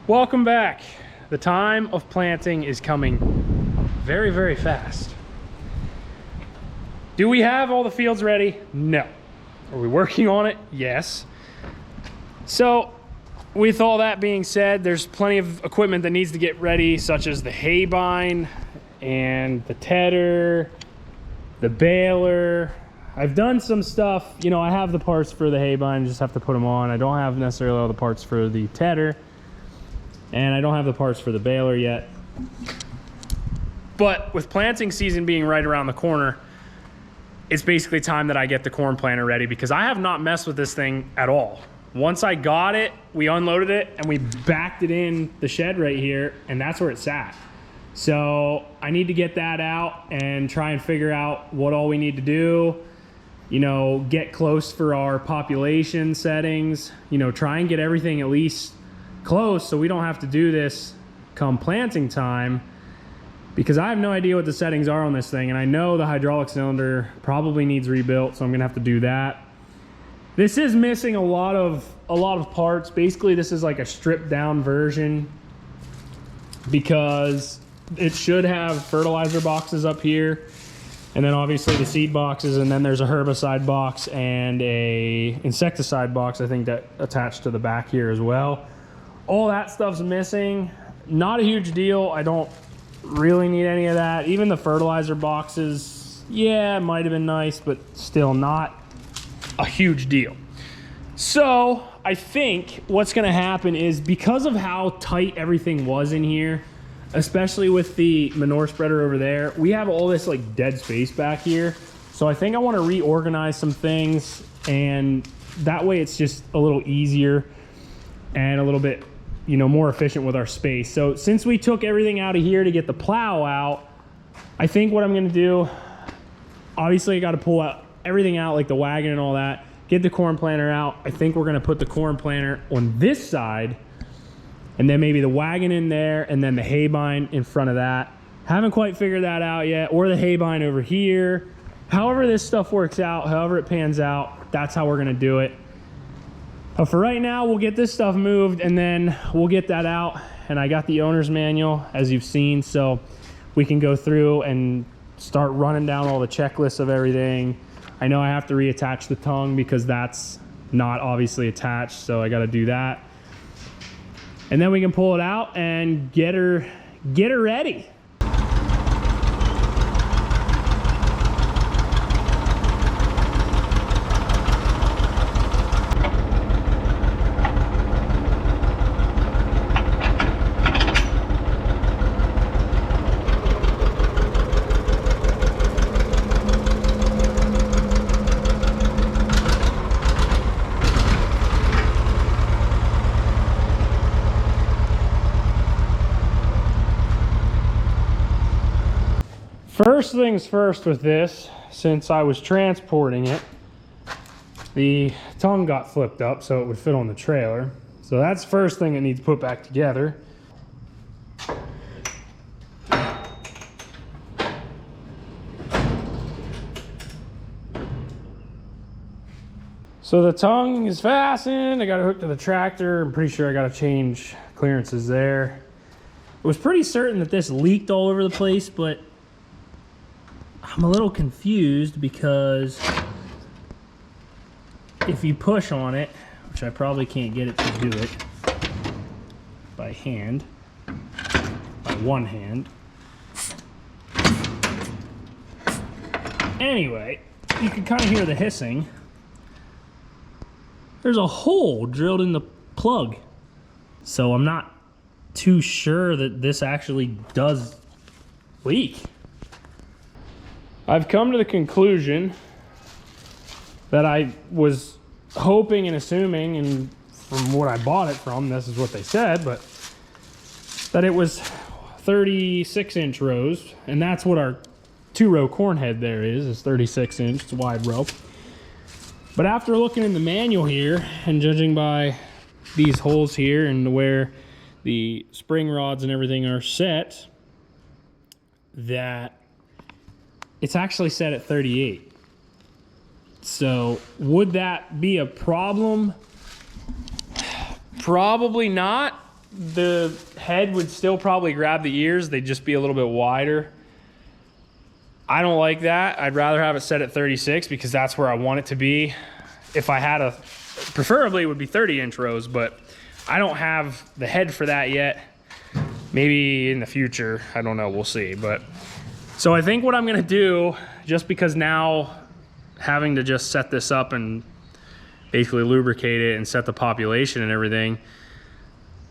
Welcome back. The time of planting is coming very, very fast. Do we have all the fields ready? No. Are we working on it? Yes. So with all that being said, there's plenty of equipment that needs to get ready, such as the hay bine and the tedder, the baler. I've done some stuff, you know, I have the parts for the hay bine, just have to put them on. I don't have necessarily all the parts for the tedder, and I don't have the parts for the baler yet. But with planting season being right around the corner, it's basically time that I get the corn planter ready, because I have not messed with this thing at all. Once I got it, we unloaded it and we backed it in the shed right here, and that's where it sat. So I need to get that out and try and figure out what all we need to do, you know, get close for our population settings, you know, try and get everything at least close so we don't have to do this come planting time, because I have no idea what the settings are on this thing, and I know the hydraulic cylinder probably needs rebuilt, so I'm gonna have to do that. This is missing a lot of parts. Basically, this is like a stripped down version, because it should have fertilizer boxes up here, and then obviously the seed boxes, and then there's a herbicide box and a insecticide box, I think, that attached to the back here as well. All that stuff's missing. Not a huge deal. I don't really need any of that. Even the fertilizer boxes, yeah, it might have been nice, but still not a huge deal. So I think what's gonna happen is, because of how tight everything was in here, especially with the manure spreader over there, we have all this like dead space back here. So I think I want to reorganize some things, and that way it's just a little easier and a little bit, you know, more efficient with our space. So since we took everything out of here to get the plow out, I think what I'm going to do, obviously I got to pull out everything out, like the wagon and all that, get the corn planter out. I think we're going to put the corn planter on this side, and then maybe the wagon in there, and then the hay bine in front of that. Haven't quite figured that out yet, or the hay bine over here. However this stuff works out, however it pans out, that's how we're gonna do it. But for right now, we'll get this stuff moved, and then we'll get that out. And I got the owner's manual, as you've seen, so we can go through and start running down all the checklists of everything. I know I have to reattach the tongue because that's not obviously attached, so I gotta do that. And then we can pull it out and get her ready. First things first with this, since I was transporting it, the tongue got flipped up so it would fit on the trailer. So that's the first thing that needs put back together. So the tongue is fastened. I got it hooked to the tractor. I'm pretty sure I got to change clearances there. I was pretty certain that this leaked all over the place, but I'm a little confused, because if you push on it, which I probably can't get it to do it by hand, by one hand. Anyway, you can kind of hear the hissing. There's a hole drilled in the plug. So I'm not too sure that this actually does leak. I've come to the conclusion that I was hoping and assuming, and from what I bought it from, this is what they said, but that it was 36-inch rows, and that's what our 2-row corn head there is 36 inch. It's a wide row. But after looking in the manual here and judging by these holes here and where the spring rods and everything are set, that it's actually set at 38. So would that be a problem? Probably not. the head would still probably grab the ears. They'd just be a little bit wider. I don't like that. I'd rather have it set at 36 because that's where I want it to be. If I had preferably it would be 30-inch rows, but I don't have the head for that yet. Maybe in the future, I don't know, we'll see. But so I think what I'm gonna do, just because now having to just set this up and basically lubricate it and set the population and everything,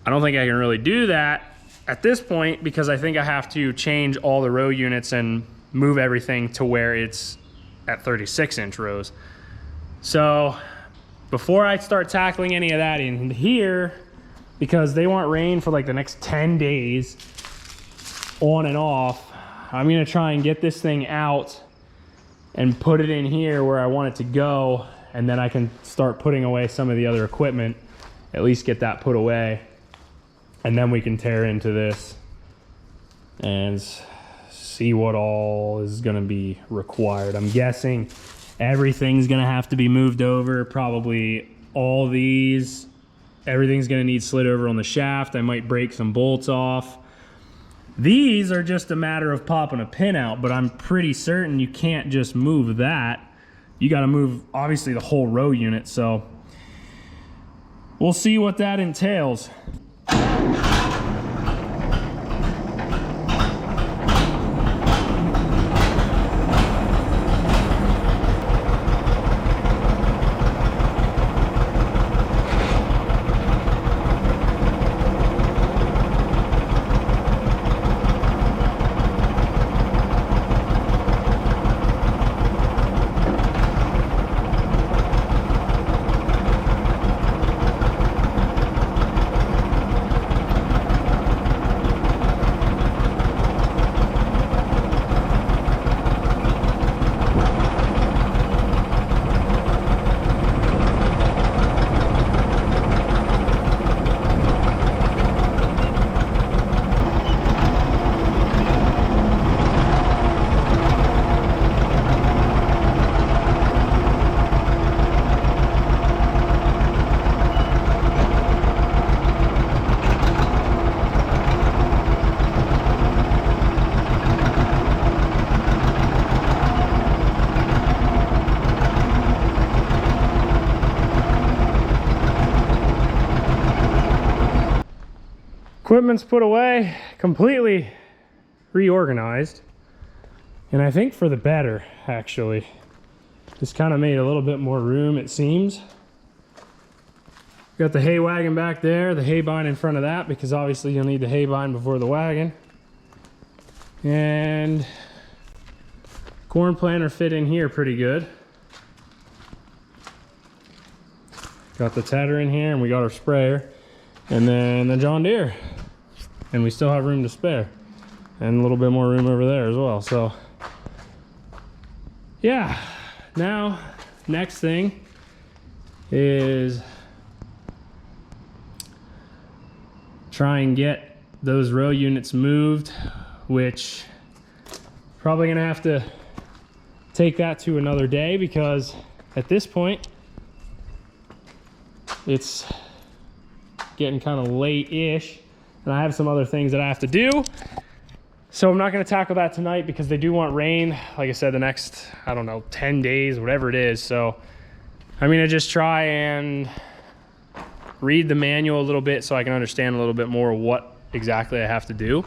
I don't think I can really do that at this point because I think I have to change all the row units and move everything to where it's at 36-inch rows. So before I start tackling any of that in here, because they want rain for like the next 10 days on and off, I'm gonna try and get this thing out and put it in here where I want it to go, and then I can start putting away some of the other equipment, at least get that put away, and then we can tear into this and see what all is gonna be required. I'm guessing everything's gonna have to be moved over, probably all these. Everything's gonna need slid over on the shaft. I might break some bolts off. These are just a matter of popping a pin out, but I'm pretty certain you can't just move that. You gotta move, obviously, the whole row unit, so we'll see what that entails. Equipment's put away, completely reorganized, and I think for the better, actually. Just kind of made a little bit more room, it seems. Got the hay wagon back there, the hay bind in front of that, because obviously you'll need the hay bind before the wagon. And corn planter fit in here pretty good. Got the tedder in here, and we got our sprayer. And then the John Deere. And we still have room to spare. And a little bit more room over there as well. So, yeah. Now, next thing is try and get those row units moved, which probably gonna have to take that to another day because at this point, it's getting kind of late-ish, and I have some other things that I have to do. So I'm not gonna tackle that tonight because they do want rain, like I said, the next, I don't know, 10 days, whatever it is. So I'm gonna just try and read the manual a little bit so I can understand a little bit more what exactly I have to do.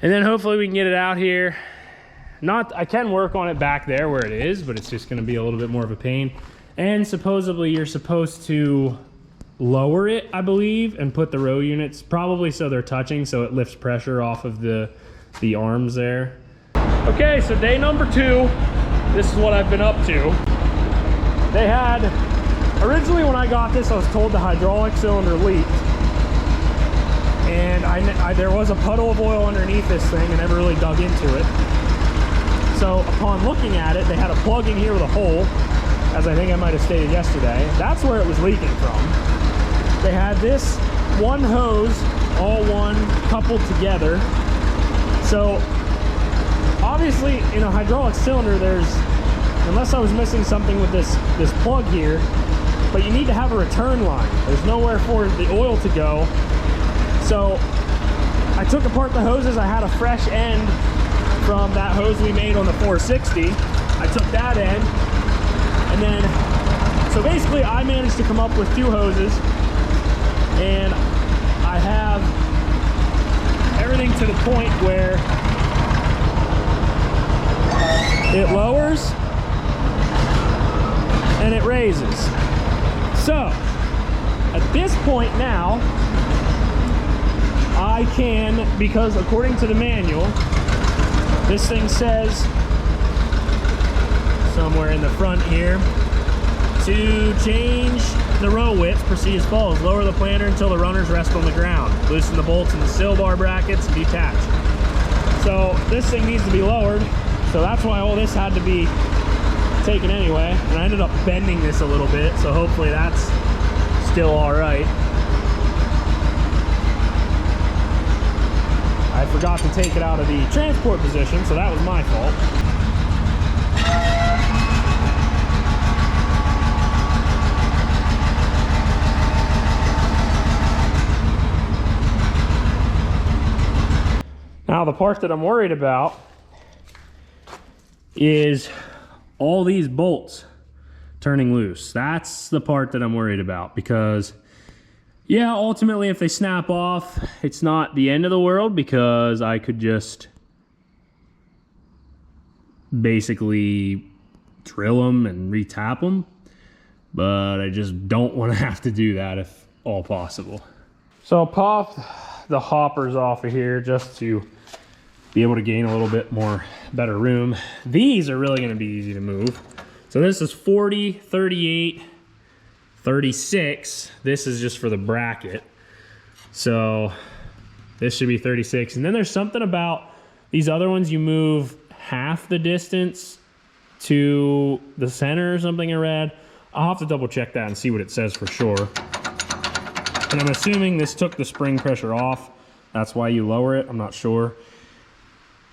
And then hopefully we can get it out here. I can work on it back there where it is, but it's just gonna be a little bit more of a pain. And supposedly you're supposed to lower it, I believe, and put the row units probably so they're touching, so it lifts pressure off of the arms there. Okay, so day number 2, this is what I've been up to. They had, originally when I got this, I was told the hydraulic cylinder leaked, and there was a puddle of oil underneath this thing. I never really dug into it. So upon looking at it, they had a plug in here with a hole, as I think I might have stated yesterday. That's where it was leaking from. They had this one hose, all one, coupled together. So obviously in a hydraulic cylinder, there's, unless I was missing something with this plug here, but you need to have a return line. There's nowhere for the oil to go So I took apart the hoses. I had a fresh end from that hose we made on the 460. I took that end, and then, so basically I managed to come up with 2 hoses, and I have everything to the point where it lowers and it raises. So at this point now, I can, because according to the manual, this thing says somewhere in the front here, to change the row width, proceed as follows. Lower the planter until the runners rest on the ground. Loosen the bolts in the sill bar brackets and detach. So this thing needs to be lowered, so that's why all this had to be taken anyway. And I ended up bending this a little bit, so hopefully that's still all right. I forgot to take it out of the transport position, so that was my fault. Now the part that I'm worried about is all these bolts turning loose. That's the part that I'm worried about, because yeah, ultimately if they snap off, it's not the end of the world, because I could just basically drill them and re-tap them, but I just don't want to have to do that if all possible. So I'll pop the hoppers off of here just to be able to gain a little bit more better room. These are really going to be easy to move. So this is 40, 38, 36. This is just for the bracket. So this should be 36. And then there's something about these other ones, you move half the distance to the center or something I read. I'll have to double check that and see what it says for sure. And I'm assuming this took the spring pressure off. That's why you lower it. I'm not sure.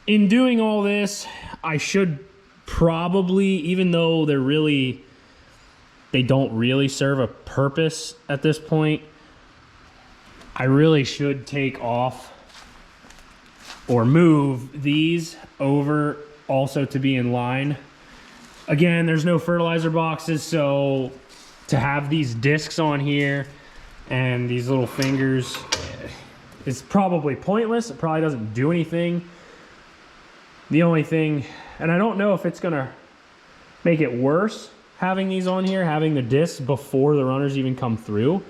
In doing all this, I should probably, even though they don't really serve a purpose at this point, I really should take off or move these over also to be in line. Again, there's no fertilizer boxes, so to have these discs on here and these little fingers is probably pointless. It probably doesn't do anything. The only thing, and I don't know if it's gonna make it worse having these on here, having the discs before the runners even come through.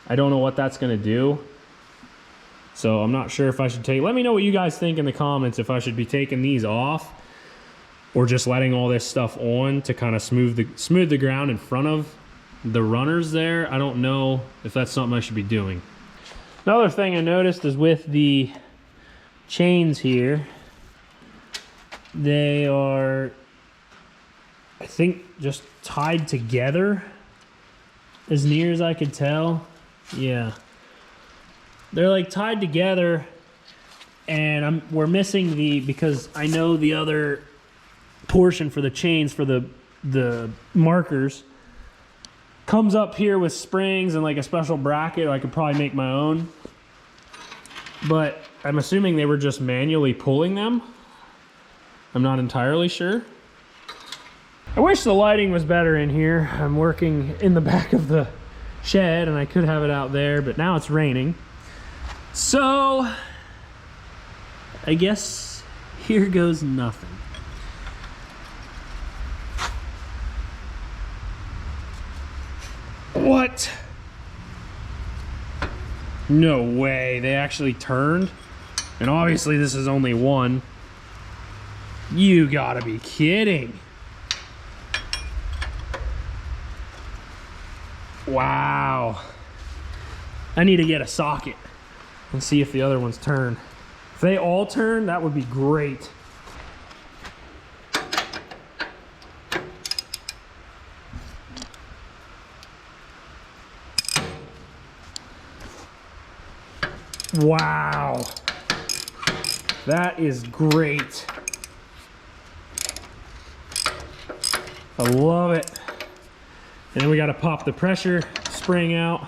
I don't know what that's gonna do. So I'm not sure if I should let me know what you guys think in the comments, if I should be taking these off or just letting all this stuff on to kind of smooth the ground in front of the runners there. I don't know if that's something I should be doing. Another thing I noticed is with the chains here, they are, I think, just tied together as near as I could tell. Yeah, they're like tied together, and we're missing because I know the other portion for the chains for the markers comes up here with springs and like a special bracket. I could probably make my own, but I'm assuming they were just manually pulling them. I'm not entirely sure. I wish the lighting was better in here. I'm working in the back of the shed and I could have it out there, but now it's raining. So I guess here goes nothing. What? No way, they actually turned? And obviously this is only one. You gotta be kidding. Wow. I need to get a socket and see if the other ones turn. If they all turn, that would be great. Wow. That is great. I love it. And then we got to pop the pressure spring out.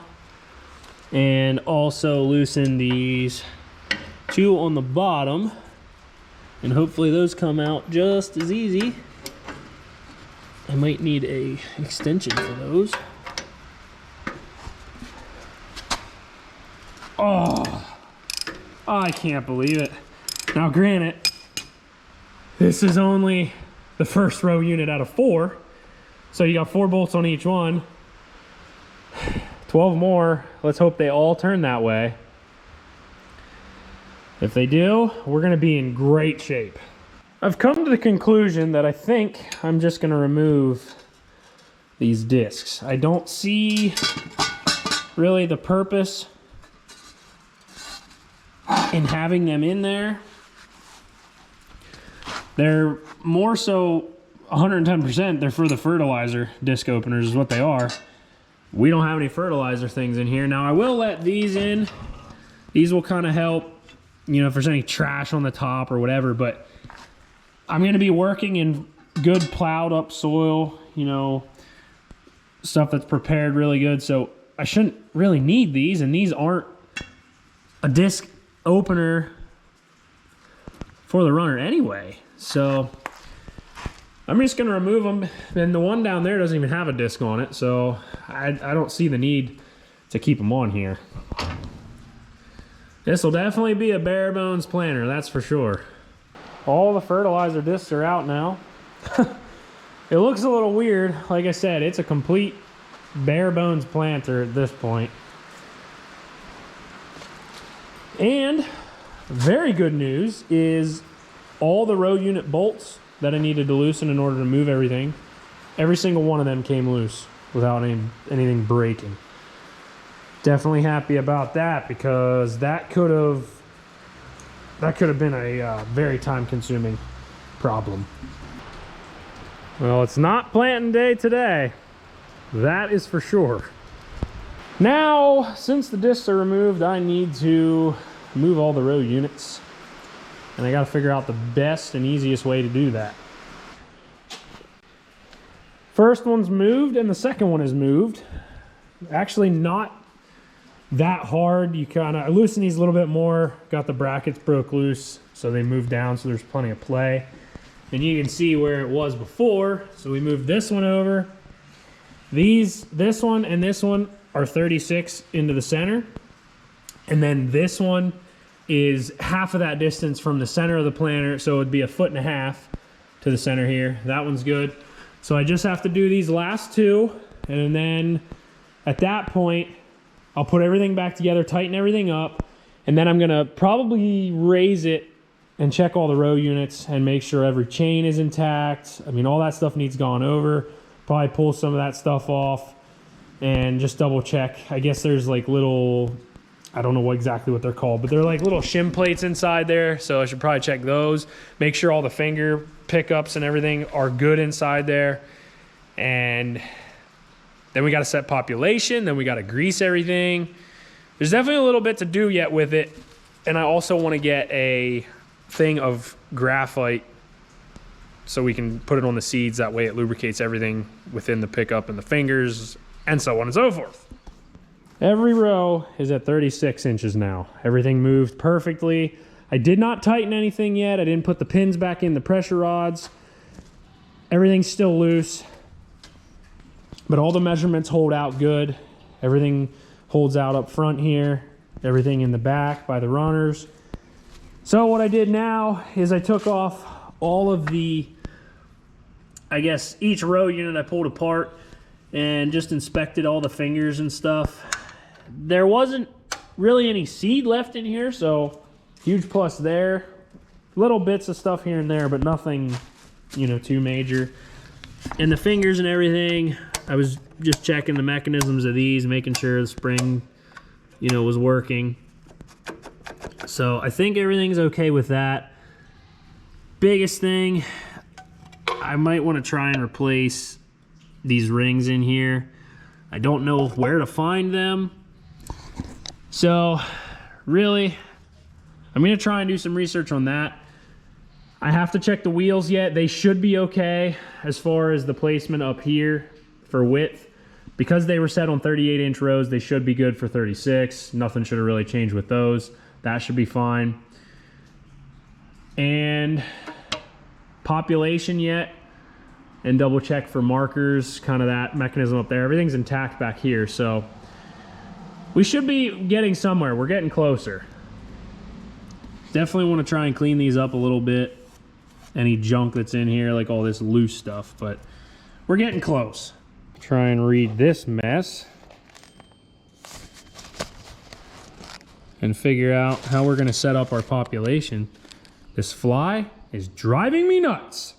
And also loosen these two on the bottom, and hopefully those come out just as easy. I might need a extension for those. Oh, I can't believe it. Now granted, this is only the first row unit out of 4. So you got 4 bolts on each one. 12 more. Let's hope they all turn that way. If they do, we're gonna be in great shape. I've come to the conclusion that I think I'm just gonna remove these discs. I don't see really the purpose in having them in there. They're more so 110%, they're for the fertilizer disc openers is what they are. We don't have any fertilizer things in here. Now I will let these in. These will kind of help, you know, if there's any trash on the top or whatever, but I'm gonna be working in good plowed up soil, you know, stuff that's prepared really good. So I shouldn't really need these, and these aren't a disc opener for the runner anyway. So I'm just gonna remove them. And the one down there doesn't even have a disc on it, so I don't see the need to keep them on here. This will definitely be a bare bones planter, that's for sure. All the fertilizer discs are out now. It looks a little weird. Like I said, it's a complete bare bones planter at this point. And very good news is all the row unit bolts that I needed to loosen in order to move everything, every single one of them came loose without anything breaking. Definitely happy about that, because that could have been a very time-consuming problem. Well, it's not planting day today, that is for sure. Now, since the discs are removed, I need to move all the row units, and I got to figure out the best and easiest way to do that. First one's moved and the second one is moved. Actually not that hard. You kind of loosen these a little bit more. Got the brackets broke loose, so they moved down, so there's plenty of play. And you can see where it was before. So we moved this one over. This one and this one are 36 into the center. And then this one is half of that distance from the center of the planter, so it would be 1.5 feet to the center here. That one's good. So I just have to do these last two, and then at that point, I'll put everything back together, tighten everything up, and then I'm gonna probably raise it and check all the row units and make sure every chain is intact. I mean, all that stuff needs gone over. Probably pull some of that stuff off and just double check. I guess there's like little, I don't know exactly what they're called, but they're like little shim plates inside there, so I should probably check those. Make sure all the finger pickups and everything are good inside there. And then we got to set population, then we got to grease everything. There's definitely a little bit to do yet with it. And I also want to get a thing of graphite so we can put it on the seeds. That way it lubricates everything within the pickup and the fingers, and so on and so forth. Every row is at 36 inches now. Everything moved perfectly. I did not tighten anything yet. I didn't put the pins back in the pressure rods. Everything's still loose, but all the measurements hold out good. Everything holds out up front here, everything in the back by the runners. So what I did now is I took off all of the, I guess each row unit I pulled apart and just inspected all the fingers and stuff. There wasn't really any seed left in here, so huge plus there. Little bits of stuff here and there, but nothing, you know, too major. And the fingers and everything, I was just checking the mechanisms of these, making sure the spring, you know, was working. So I think everything's okay with that. Biggest thing, I might want to try and replace these rings in here. I don't know where to find them. So really, I'm gonna try and do some research on that. I have to check the wheels yet. They should be okay as far as the placement up here for width, Because they were set on 38-inch rows, they should be good for 36. Nothing should have really changed with those. That should be fine. And population yet, and double check for markers, kind of that mechanism up there. Everything's intact back here, so we should be getting somewhere. We're getting closer. Definitely want to try and clean these up a little bit. Any junk that's in here, like all this loose stuff, but we're getting close. Try and read this mess and figure out how we're going to set up our population. This fly is driving me nuts.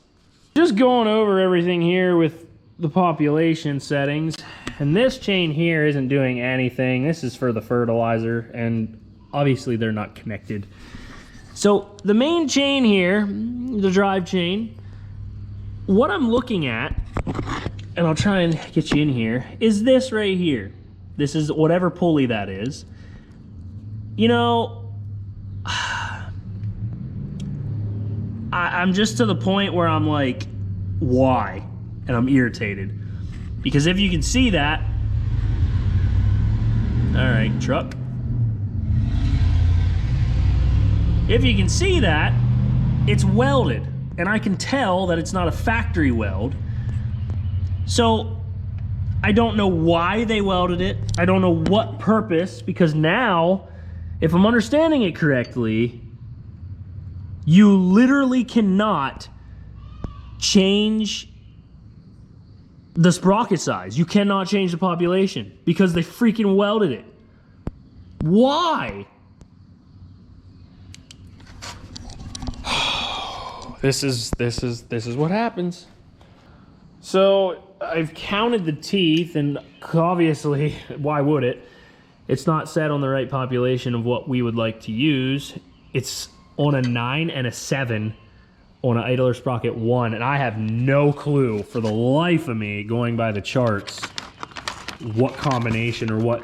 Just going over everything here with the population settings, and this chain here isn't doing anything. This is for the fertilizer, and obviously they're not connected. So the main chain here, the drive chain, what I'm looking at, and I'll try and get you in here, is this right here. This is whatever pulley that is. You know, I'm just to the point where I'm like, why? And I'm irritated. Because if you can see that, all right, truck. If you can see that, it's welded. And I can tell that it's not a factory weld. So I don't know why they welded it. I don't know what purpose, because now, if I'm understanding it correctly, you literally cannot change the sprocket size. You cannot change the population because they freaking welded it. Why? This is what happens. So I've counted the teeth, and obviously, why would it? It's not set on the right population of what we would like to use. It's on a 9 and a 7 on an idler sprocket 1, and I have no clue for the life of me, going by the charts, what combination or what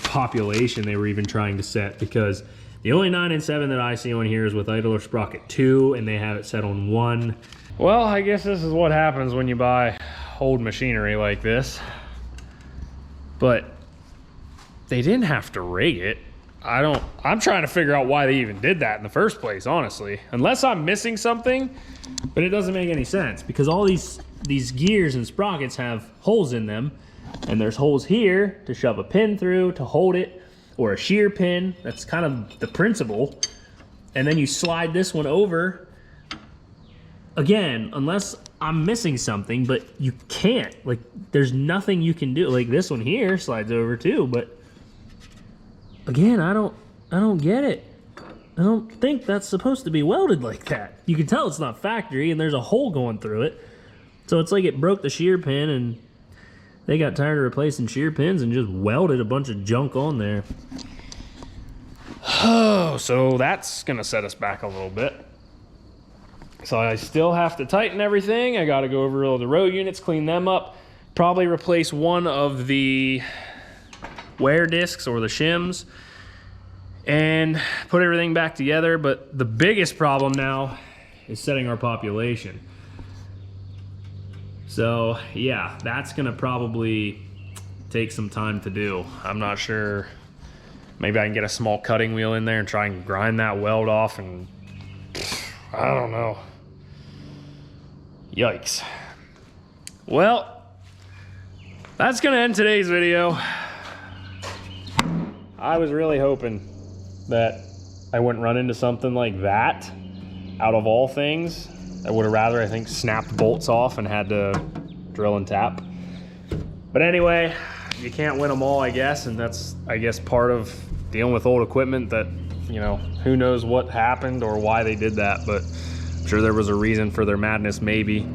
population they were even trying to set, because the only 9 and 7 that I see on here is with idler sprocket 2, and they have it set on 1. Well, I guess this is what happens when you buy old machinery like this. But they didn't have to rig it. I'm trying to figure out why they even did that in the first place, honestly. Unless I'm missing something, but it doesn't make any sense, because all these gears and sprockets have holes in them, and there's holes here to shove a pin through to hold it, or a shear pin. That's kind of the principle. And then you slide this one over. Again, unless I'm missing something, but you can't. Like, there's nothing you can do. Like, this one here slides over too, but again, I don't get it. I don't think that's supposed to be welded like that. You can tell it's not factory, and there's a hole going through it. So it's like it broke the shear pin, and they got tired of replacing shear pins and just welded a bunch of junk on there. Oh, so that's gonna set us back a little bit. So I still have to tighten everything. I gotta go over all the row units, clean them up, probably replace one of the wear discs or the shims, and put everything back together. But the biggest problem now is setting our population. So yeah, that's gonna probably take some time to do. I'm not sure. Maybe I can get a small cutting wheel in there and try and grind that weld off, and I don't know. Yikes. Well, that's gonna end today's video. I was really hoping that I wouldn't run into something like that. Out of all things, I would have rather, I think, snapped bolts off and had to drill and tap. But anyway, you can't win them all, I guess, and that's, I guess, part of dealing with old equipment that, you know, who knows what happened or why they did that, but I'm sure there was a reason for their madness, maybe.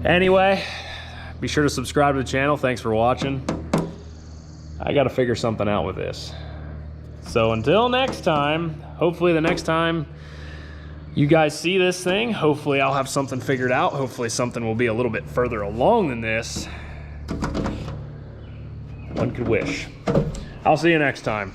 Anyway, be sure to subscribe to the channel. Thanks for watching. I got to figure something out with this. So until next time, hopefully the next time you guys see this thing, hopefully I'll have something figured out. Hopefully something will be a little bit further along than this. One could wish. I'll see you next time.